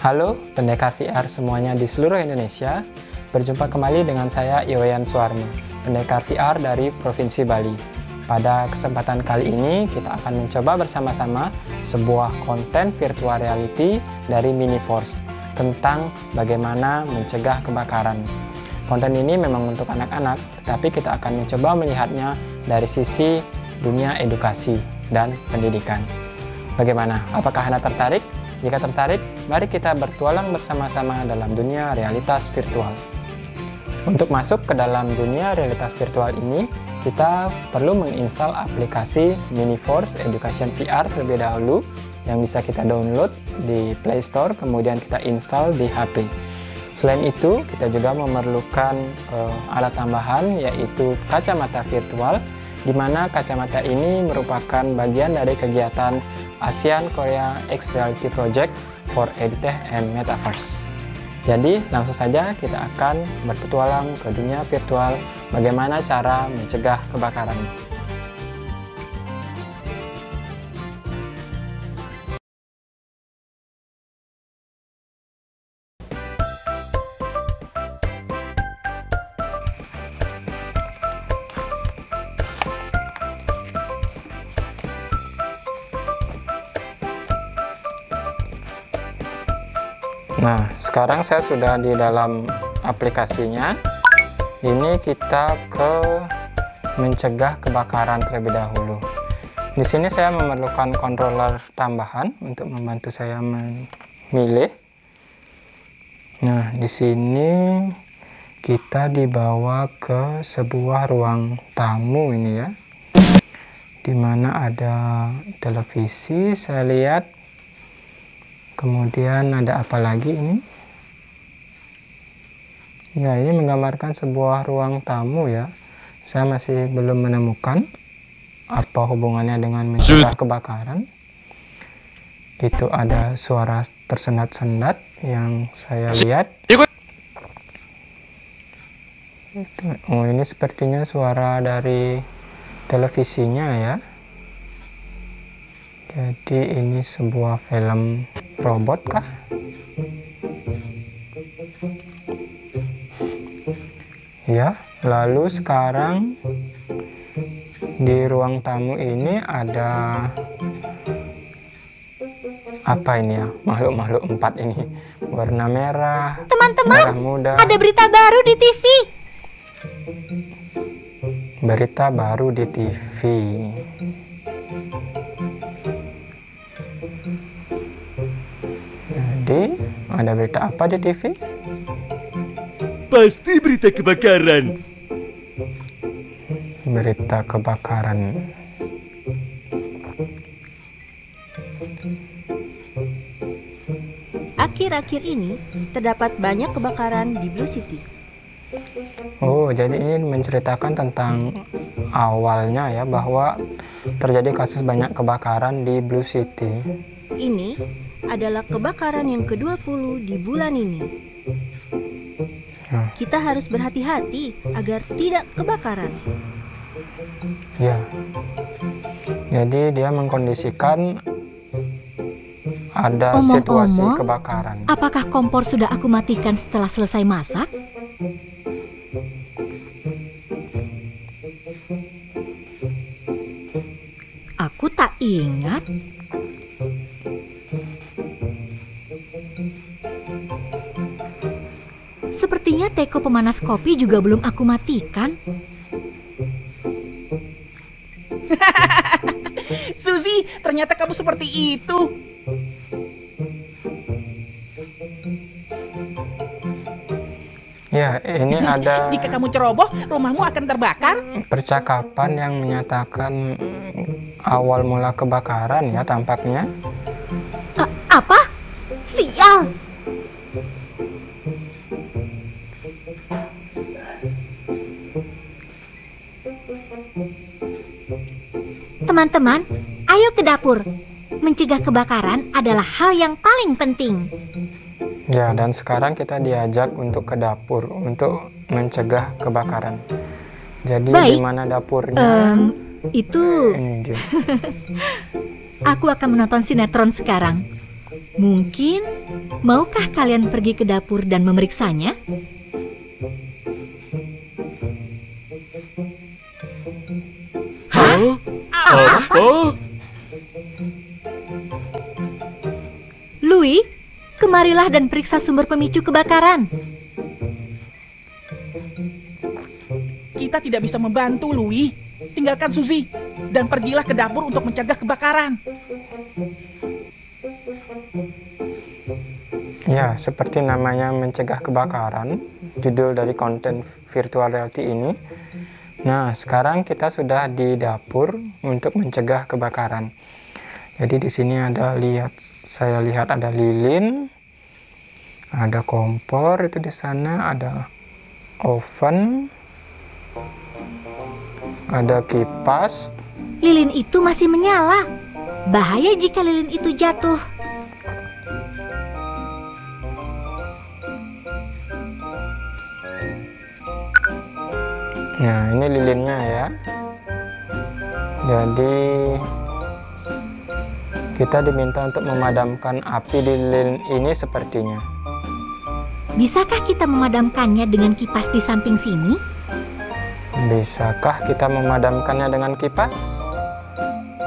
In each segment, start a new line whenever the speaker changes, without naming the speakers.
Halo pendekar VR semuanya di seluruh Indonesia. Berjumpa kembali dengan saya Iwayan Suwarmo, pendekar VR dari Provinsi Bali. Pada kesempatan kali ini kita akan mencoba bersama-sama sebuah konten virtual reality dari Miniforce tentang bagaimana mencegah kebakaran. Konten ini memang untuk anak-anak, tetapi kita akan mencoba melihatnya dari sisi dunia edukasi dan pendidikan. Bagaimana? Apakah Anda tertarik? Jika tertarik, mari kita bertualang bersama-sama dalam dunia realitas virtual. Untuk masuk ke dalam dunia realitas virtual ini, kita perlu menginstal aplikasi Miniforce Education VR terlebih dahulu yang bisa kita download di Play Store, kemudian kita install di HP. Selain itu, kita juga memerlukan alat tambahan yaitu kacamata virtual, di mana kacamata ini merupakan bagian dari kegiatan ASEAN Korea X Reality Project for EdTech and Metaverse. Jadi langsung saja kita akan berpetualang ke dunia virtual, bagaimana cara mencegah kebakaran. Nah, sekarang saya sudah di dalam aplikasinya. Ini kita ke mencegah kebakaran terlebih dahulu. Di sini saya memerlukan controller tambahan untuk membantu saya memilih. Nah, di sini kita dibawa ke sebuah ruang tamu ini ya, di mana ada televisi, saya lihat. Kemudian ada apa lagi ini? Ya, ini menggambarkan sebuah ruang tamu ya. Saya masih belum menemukan apa hubungannya dengan mencegah kebakaran. Itu ada suara tersendat-sendat yang saya lihat. Oh, ini sepertinya suara dari televisinya ya. Jadi ini sebuah film robot kah? Ya, lalu sekarang di ruang tamu ini ada apa ini ya? Makhluk-makhluk 4 ini. Warna merah,
teman-teman,
merah muda.
ada berita baru di TV.
Berita baru di TV. Jadi, ada berita apa di TV?
Pasti berita kebakaran.
Berita kebakaran.
Akhir-akhir ini terdapat banyak kebakaran di Blue City.
Oh, jadi ini menceritakan tentang awalnya ya, bahwa terjadi kasus banyak kebakaran di Blue City.
Ini adalah kebakaran yang ke-20 di bulan ini. Kita harus berhati-hati agar tidak kebakaran.
Ya. Jadi dia mengkondisikan ada situasi kebakaran.
Apakah kompor sudah aku matikan setelah selesai masak? Aku tak ingat. Sepertinya teko pemanas kopi juga belum aku matikan.
Suzy, ternyata kamu seperti itu.
Ya, ini ada
Jika kamu ceroboh, rumahmu akan terbakar.
percakapan yang menyatakan awal mula kebakaran ya tampaknya.
Apa? Sial! Teman-teman, ayo ke dapur. Mencegah kebakaran adalah hal yang paling penting.
Ya, dan sekarang kita diajak untuk ke dapur untuk mencegah kebakaran. Jadi di mana dapurnya?
Itu
Ini dia.
aku akan menonton sinetron sekarang. Mungkin, maukah kalian pergi ke dapur dan memeriksanya?
Hah? Apa?
Louis, kemarilah dan periksa sumber pemicu kebakaran.
Kita tidak bisa membantu, Louis. Tinggalkan Suzy dan pergilah ke dapur untuk mencegah kebakaran.
Ya, seperti namanya mencegah kebakaran, judul dari konten virtual reality ini. Nah, sekarang kita sudah di dapur untuk mencegah kebakaran. Jadi di sini saya lihat ada lilin, ada kompor itu di sana, ada oven, ada kipas.
Lilin itu masih menyala. Bahaya jika lilin itu jatuh.
Nah, ini lilinnya ya. Jadi kita diminta untuk memadamkan api di lilin ini sepertinya.
Bisakah kita memadamkannya dengan kipas di samping sini?
Bisakah kita memadamkannya dengan kipas?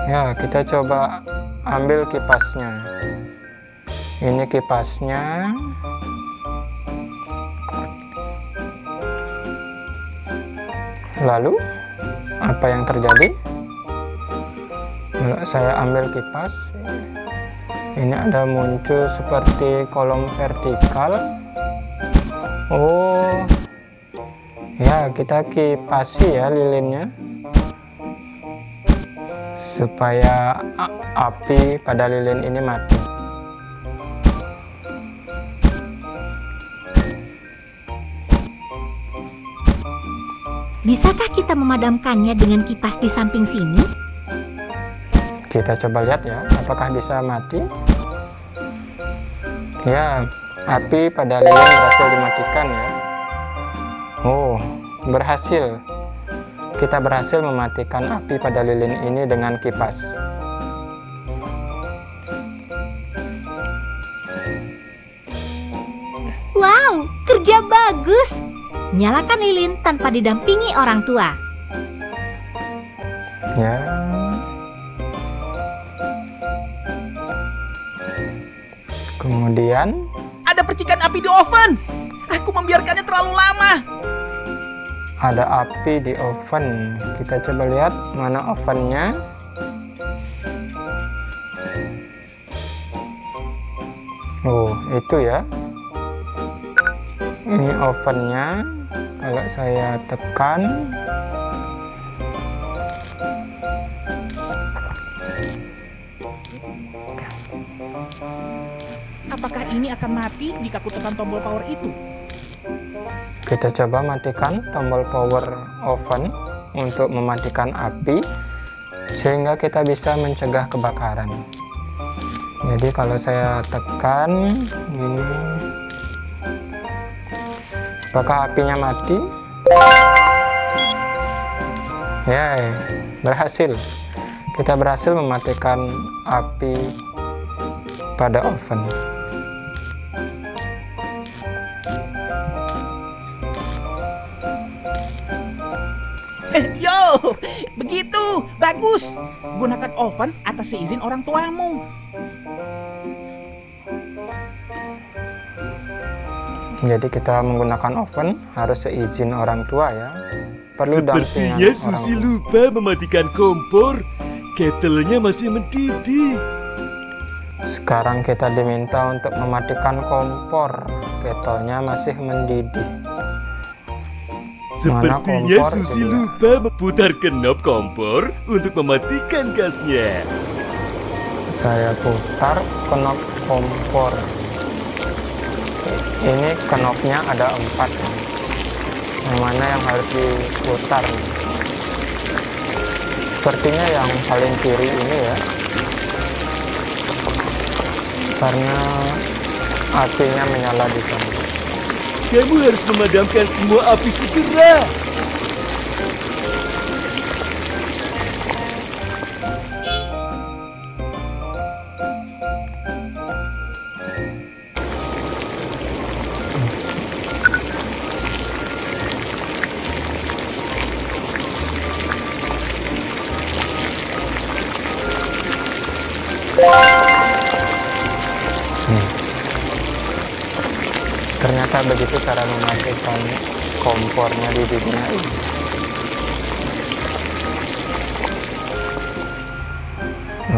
Ya, kita coba ambil kipasnya. Ini kipasnya. Lalu, apa yang terjadi? Kalau saya ambil kipas, ini ada muncul seperti kolom vertikal. Oh, ya, kita kipasi ya lilinnya supaya api pada lilin ini mati.
Bisakah kita memadamkannya dengan kipas di samping sini?
Kita coba lihat ya, apakah bisa mati? Ya, api pada lilin berhasil dimatikan ya. Oh, berhasil. Kita berhasil mematikan api pada lilin ini dengan kipas.
Wow, kerja bagus! Nyalakan lilin tanpa didampingi orang tua.
Ya. Kemudian
Ada percikan api di oven. Aku membiarkannya terlalu lama.
ada api di oven. Kita coba lihat mana ovennya. Oh, itu ya. Ini ovennya. Kalau saya tekan,
Apakah ini akan mati jika aku tekan tombol power itu?
kita coba matikan tombol power oven untuk mematikan api sehingga kita bisa mencegah kebakaran. Jadi kalau saya tekan ini, apakah apinya mati? Ya, berhasil. Kita berhasil mematikan api pada oven.
Yo, begitu. Bagus. Gunakan oven atas seizin orang tuamu.
Jadi kita menggunakan oven harus seizin orang tua ya. Perlu dampingan
Sepertinya
orang
Susi
tua.
lupa mematikan kompor. Ketelnya masih mendidih.
Sekarang kita diminta untuk mematikan kompor. Ketelnya masih mendidih.
Sepertinya
kompor
Susi
itu ya?
lupa memutar knob kompor untuk mematikan gasnya.
Saya putar knob kompor. Ini knobnya ada 4. Yang mana yang harus diputar? Sepertinya yang paling kiri ini ya. Karena apinya menyala di sana.
Kamu harus memadamkan semua api segera.
Ternyata begitu cara mematikan kompornya di dunia ini.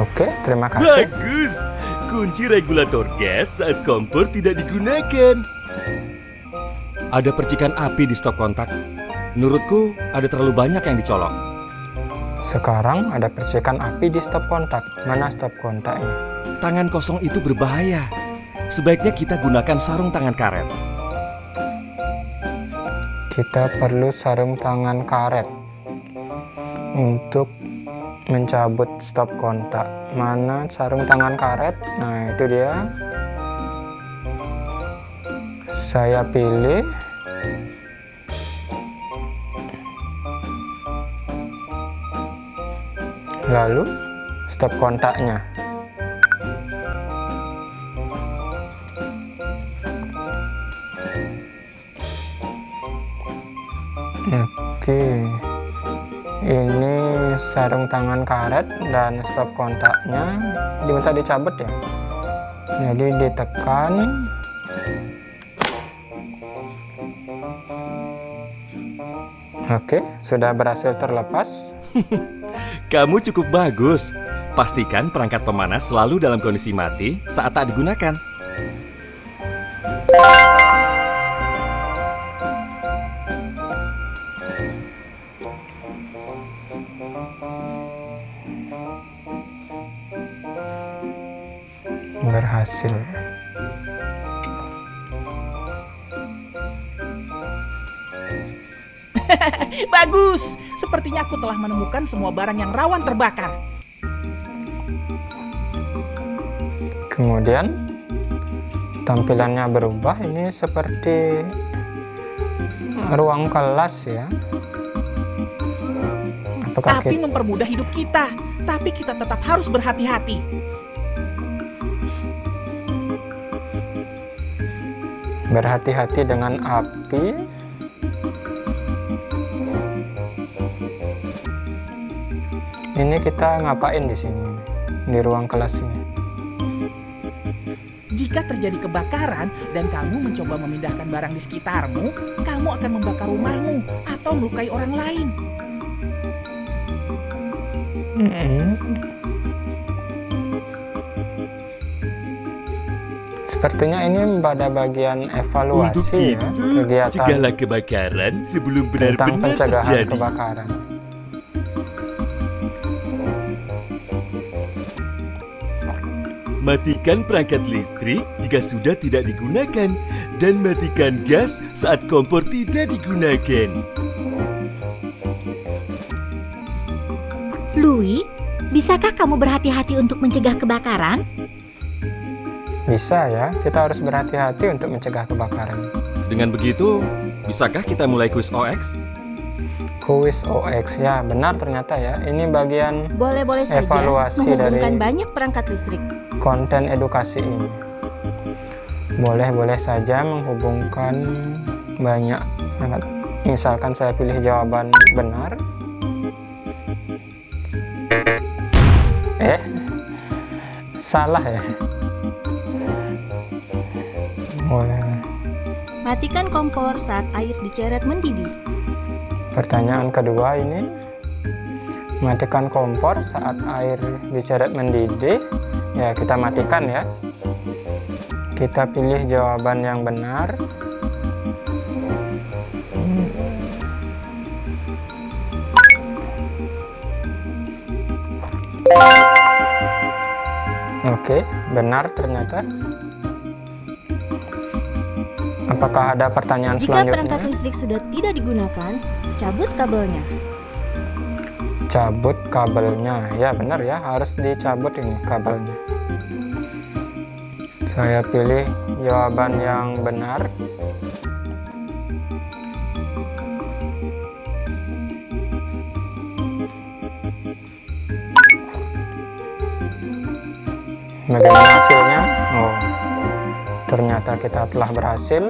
Oke, terima kasih.
Bagus. Kunci regulator gas saat kompor tidak digunakan.
Ada percikan api di stop kontak. Menurutku ada terlalu banyak yang dicolok.
Sekarang ada percikan api di stop kontak. Mana stop kontaknya?
Tangan kosong itu berbahaya. Sebaiknya kita gunakan sarung tangan karet.
Kita perlu sarung tangan karet untuk mencabut stop kontak. Mana sarung tangan karet? Nah, itu dia. Saya pilih. Lalu stop kontaknya. Oke. Ini sarung tangan karet dan stop kontaknya diminta dicabut ya. Jadi ditekan. Oke, sudah berhasil terlepas.
Kamu cukup bagus. Pastikan perangkat pemanas selalu dalam kondisi mati saat tak digunakan.
Berhasil.
Bagus. Sepertinya aku telah menemukan semua barang yang rawan terbakar.
Kemudian tampilannya berubah. Ini seperti ruang kelas ya. Apakah
Api mempermudah hidup kita, tapi kita tetap harus berhati-hati.
berhati-hati dengan api? Ini kita ngapain di sini, di ruang kelas ini?
Jika terjadi kebakaran dan kamu mencoba memindahkan barang di sekitarmu, kamu akan membakar rumahmu atau melukai orang lain.
Sepertinya ini pada bagian evaluasi ya, kegiatan
cegahlah kebakaran sebelum
tentang
benar-benar
pencegahan
terjadi.
kebakaran.
Matikan perangkat listrik jika sudah tidak digunakan dan matikan gas saat kompor tidak digunakan.
Louis, bisakah kamu berhati-hati untuk mencegah kebakaran?
Bisa ya, kita harus berhati-hati untuk mencegah kebakaran.
Dengan begitu, bisakah kita mulai kuis OX?
Kuis OX, ya benar ternyata ya. Ini bagian
Boleh-boleh saja
evaluasi
menghubungkan
dari
banyak perangkat listrik.
konten edukasi ini. Boleh-boleh saja menghubungkan banyak. Misalkan saya pilih jawaban benar. Salah ya. Boleh.
Matikan kompor saat air diceret mendidih.
Pertanyaan kedua ini, matikan kompor saat air diceret mendidih. Ya, kita matikan ya. Kita pilih jawaban yang benar. Oke, benar ternyata. Apakah ada pertanyaan
Jika
selanjutnya?
perangkat listrik sudah tidak digunakan, cabut kabelnya.
Cabut kabelnya, ya benar ya, harus dicabut ini kabelnya. Saya pilih jawaban yang benar. Bagaimana hasilnya? Oh, ternyata kita telah berhasil.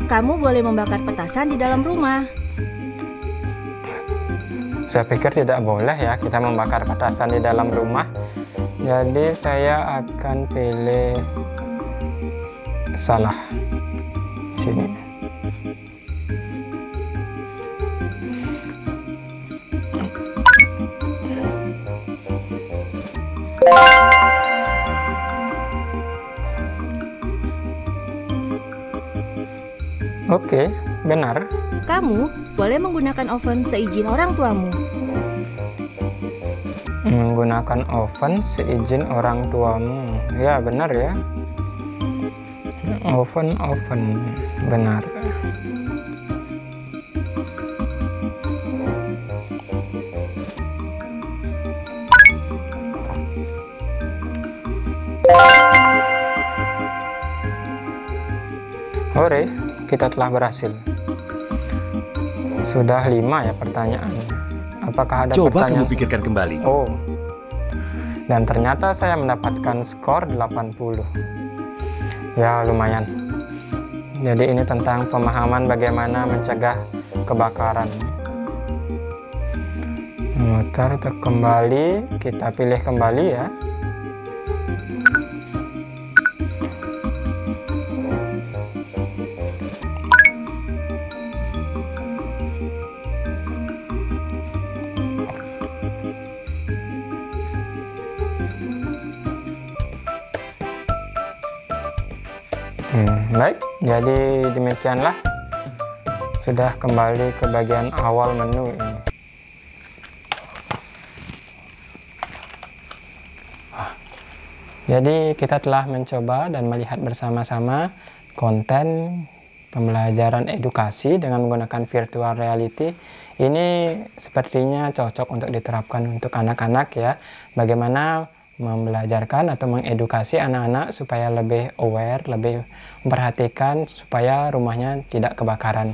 Kamu boleh membakar petasan di dalam rumah.
Saya pikir tidak boleh ya kita membakar petasan di dalam rumah. Jadi saya akan pilih salah sini. Oke, benar.
Kamu boleh menggunakan oven seizin orang tuamu.
Menggunakan oven seizin orang tuamu. Ya, benar ya. Oven, benar. Hore, kita telah berhasil. Sudah 5 ya pertanyaannya. Apakah ada
Coba
pertanyaan?
kamu pikirkan kembali.
Oh. Dan ternyata saya mendapatkan skor 80. Ya, lumayan. Jadi ini tentang pemahaman bagaimana mencegah kebakaran. Mutar untuk kembali, kita pilih kembali ya. Baik, jadi demikianlah sudah kembali ke bagian awal menu ini. Jadi kita telah mencoba dan melihat bersama-sama konten pembelajaran edukasi dengan menggunakan virtual reality. Ini sepertinya cocok untuk diterapkan untuk anak-anak ya. Bagaimana membelajarkan atau mengedukasi anak-anak supaya lebih aware, lebih memperhatikan supaya rumahnya tidak kebakaran.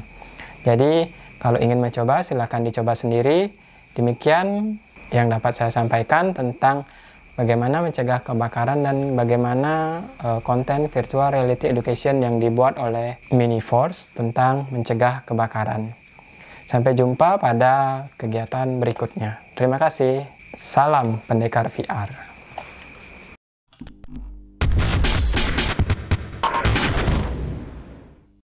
Jadi kalau ingin mencoba silahkan dicoba sendiri. Demikian yang dapat saya sampaikan tentang bagaimana mencegah kebakaran dan bagaimana konten virtual reality education yang dibuat oleh Miniforce tentang mencegah kebakaran. Sampai jumpa pada kegiatan berikutnya. Terima kasih. Salam Pendekar VR.